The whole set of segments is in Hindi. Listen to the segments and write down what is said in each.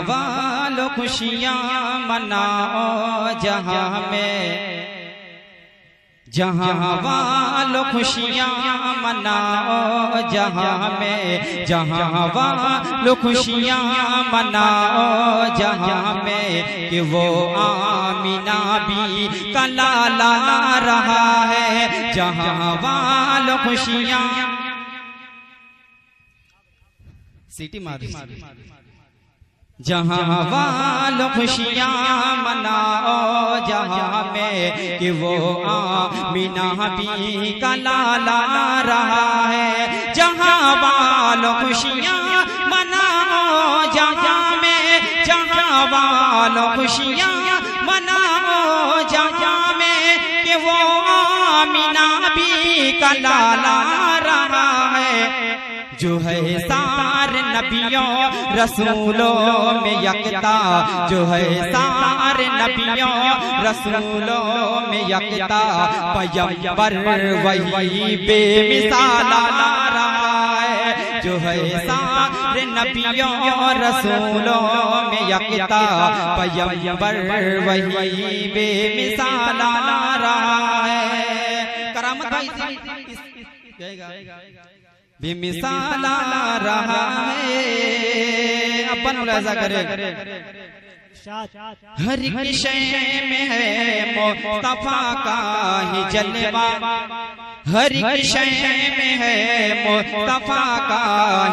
वालों खुशियाँ मनाओ जहाँ में, जहाँ वालों खुशियाँ मनाओ जहाँ में, जहाँ वालों खुशियाँ मनाओ जहाँ में, कि वो आमिना भी का लाला रहा है। जहाँ वालों खुशियाँ सीटी मार, जहाँ वालों खुशियाँ मनाओ जहाँ में, कि वो आमिना भी का लाला रहा है। जहाँ वालों खुशियाँ मनाओ जहाँ में, जहाँ वालों खुशियाँ मनाओ जहाँ में, कि वो आमिना भी का लाला रहा है। जो है सारे नबियों रसूलों में यकता, जो है सारे नबियों रसूलों में यकता, पैगंबर वही बेमिसाल रहा है। जो है सारे नबियों रसूलों में यकता, पैगंबर वही बेमिसाल रहा है। करामत भाई बेमिसाल रहा है। अपन मुलाजा करे, हर एक शय में है मुस्तफा का ही जलवा, हर एक शय में है मुस्तफा का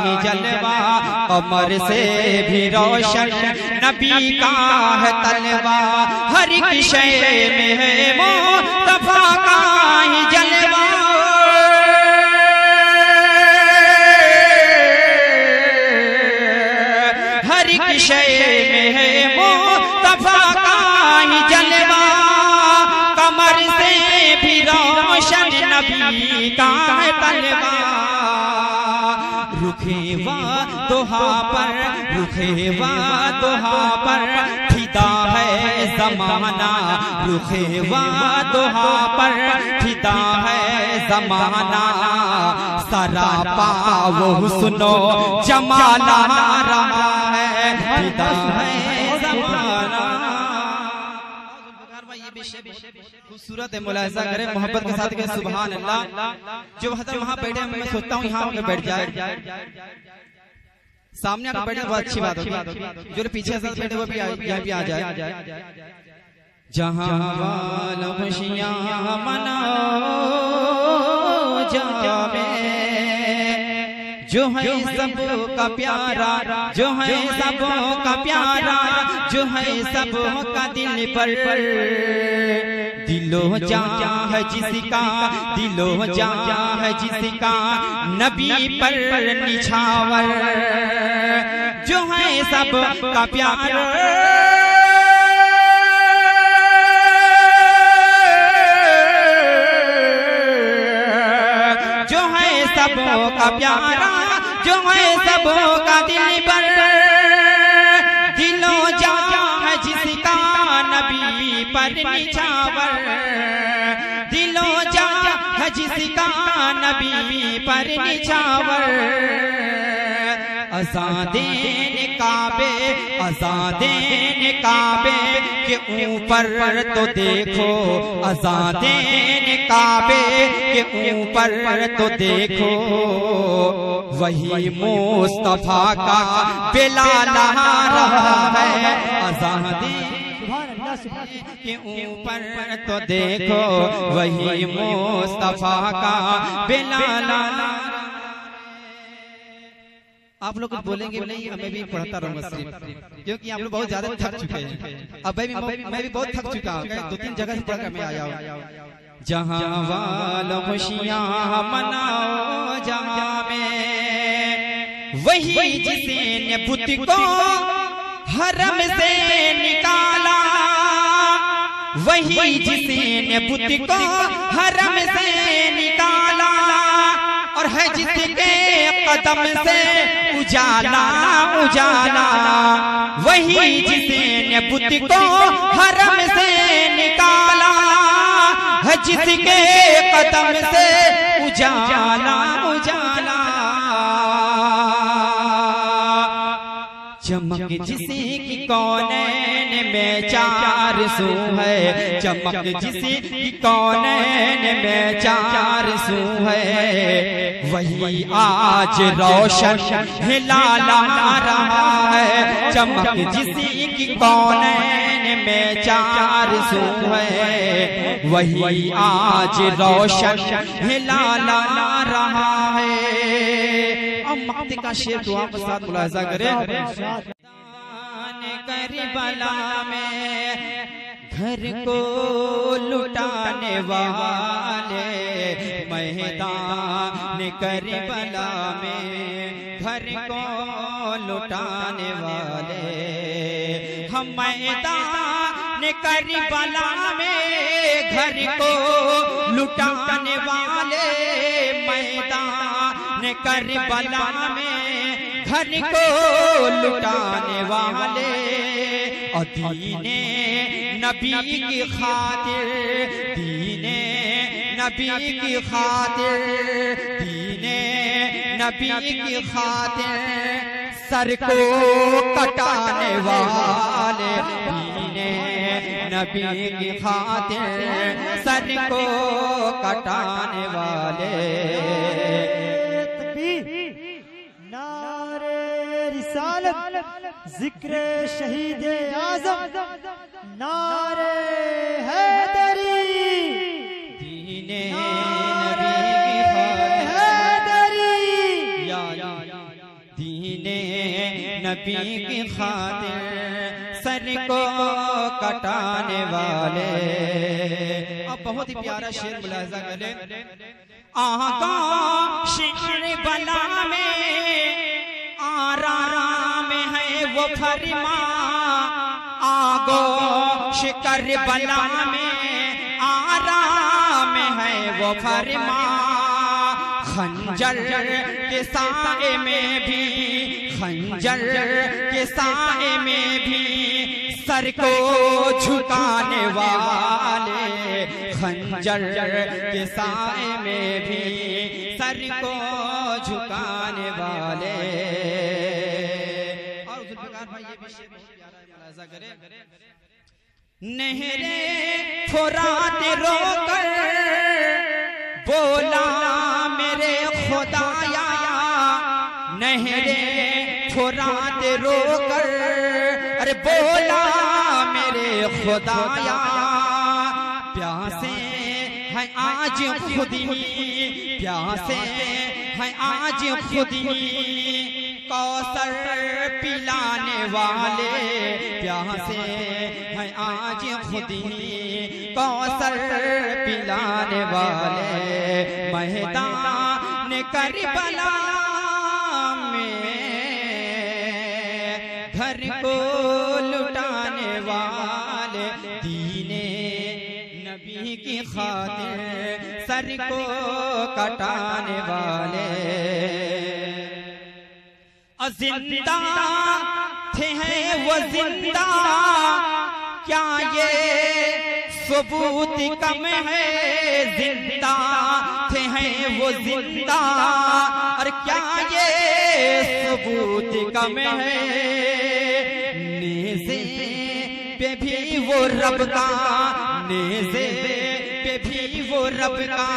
ही जलवा, कमर से भी रोशन नबी का है तलवा। हर एक शय में है मुस्तफा का ही जलवा, शय में है मुस्तफा का ही जलवा, कमर से भी रोशन नबी का है तलवा। रुखे वा दोहा पर, रुखे वा दोहा पर फिदा है जमाना, रुखे वा दोहा पर फिदा है जमाना, सरापा वो सुनो जमाना रहा है, फिदा है जमाना। खूबसूरत है, मुलाहिजा करें मोहब्बत के साथ के सुभान अल्लाह। जो वहाँ बैठे मैं सोचता हूँ यहाँ पे बैठ जाए, सामने आकर बैठे बहुत अच्छी बात होगी। जो पीछे से बैठे वो भी यहाँ भी आ जाए। जहाँ वालों खुशियाँ मनाओ जहाँ में, जो है सबका प्यारा, जो है सबका प्यारा, जो है सबका दिल पर, दिलो जां है जिसका, दिलो जां है जिसका नबी पर निछावर, जो है सबका प्यारा, जो है सबका प्यारा, जो है सबका दिल पर, दिलो जां है जिसका नबी पर निछावर, दिलो जां है जिसका नबी पर निछावर। अज़ादेन काबे, अज़ादेन काबे के ऊपर तो देखो, अज़ादेन काबे के ऊपर तो देखो, वही मुस्तफा का बिलाल रहा है। अज़ादेन के ऊपर तो देखो, वही मुस्तफा का बिलाल। आप लोग कुछ बोलेंगे नहीं, मैं भी पढ़ता रहूंगा सिर्फ, क्योंकि आप लोग बहुत ज्यादा थक चुके हैं। अब मैं भी बहुत थक चुका हूँ, 2-3 जगह से पढ़कर मैं आया हूँ। जहाँ वालों खुशियाँ मनाओ जहाँ में, वही जिसने बुत को हरम से निकाला, वही जिसने बुत को हरम से निकाला, और है जिसके कदम से उजाला उजाला, वही जिसने बुत को हरम से निकाला, है जिसके कदम से उजाला उजाला। चमक जिसे की कौनैन में चार सू है, चमक जिसे की कौनैन में चार सू है, वही आज रोशन हिलाला रहा है। चमक जिसे की कौनैन में चार सू है, वही आज रोशन हिलाला रहा है। अब मक्ति का शेर दुआ के साथ मुलाहिजा करें। करबला में घर को लुटाने वाले, मैदान करबला में घर को लुटाने वाले, हम मैदान करबला में घर को लुटाने वाले, मैदान करबला में घर को लुटाने वाले, और दीने नबी की खातिर, दीने नबी की खातिर, दीने नबी की खातिर सर को कटाने वाले, दीने नबी की खातिर सर को कटाने वाले। जिक्र शहीद आज़म, नारे हैदरी, दीने दीने नबी की खातिर सर को कटाने वाले। अब बहुत ही प्यारा शेर मुलाहिजा करें। आका शेर बला में आराम है वो फरमा, आगो शिकर बला में आराम है वो फरमा, खंजर के साए में भी, खंजर के साए में भी सर को झुकाने वाले, खंजर के साए में भी सर को झुकाने वाले। और जुल्फिकार भाई ये भी शेर बहुत प्यारा है, मुलाहिजा करें। नहरे फुरात रोकर बोला मेरे खुदाया, नहरे फुरात रोकर अरे बोला मेरे खुदाया, प्यासे हैं आज खुद ही, प्यासे हैं आज खुद ही कौसर पिलाने वाले, प्यासे हैं आज खुद ही कौसर पिलाने वाले, मैदान करबला में घर को लुटाने वाले, दीने नबी की खातिर सर को कटाने वाले। जिंदा थे हैं वो जिंदा, क्या ये सबूत कम है, जिंदा थे हैं वो जिंदा, और क्या ये सबूत कम है, नेज़े पे भी वो रब का, नेज़े पे भी वो रब का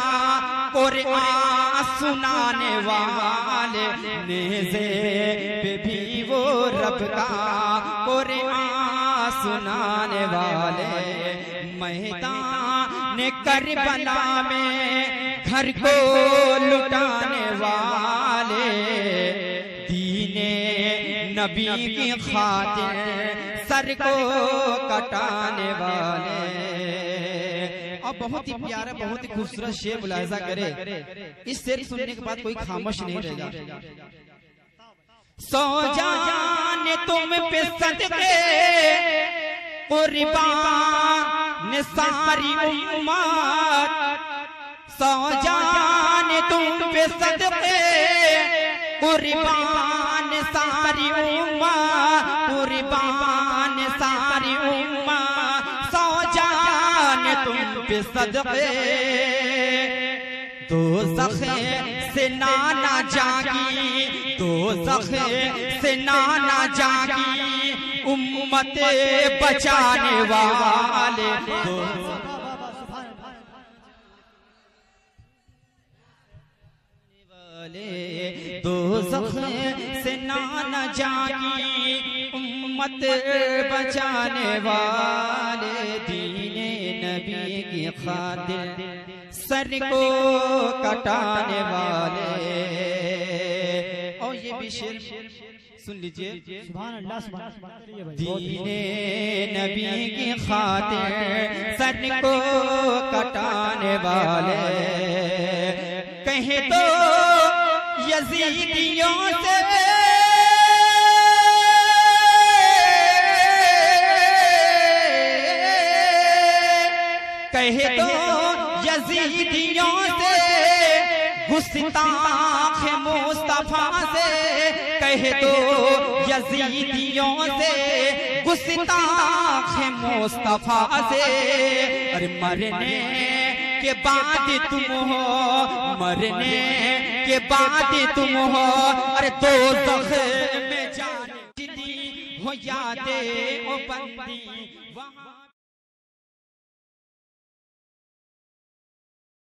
कुरान सुनाने वाले, नेज़े पे भी वो रब का कुरान सुनाने वाले, मैदान करबला में घर को लुटाने वाले, दीने नबी की खातिर सर को कटाने वाले। और बहुत ही प्यारा बहुत ही खूबसूरत शेर मुलाहिजा करे। इस शेर सुनने के बाद कोई खामोश नहीं रहेगा। सो जाने तुम पे सदके कुर्बान सारी उम्मत, सो जाने तुम पे सदके कुर्बान सारी उम्मत, कुर्बान सारी उम्मत, सो जाने तुम पे सदके, दोज़ख से नाना जागी दोज़ख से ना जागी उम्मत बचाने वाले दोज़ख से ना जागी उम्मत बचाने वाले दीने नबी की खातिर सर को कटाने वाले। और ये भी शेर सुन लीजिए, सुभान अल्लाह सुभान अल्लाह। दीने नबी की खातिर सर को कटाने वाले कहे तो यजीदियों से कहे तो यजीदियों से गुस्ताख मुस्तफा से कहे तो यजीदियों से गुस्ताख मुस्तफा से। अरे मरने के बाद तुम हो, मरने के बाद तुम हो, अरे दोज़ख में जाने हो यादें ओ बंदी वहाँ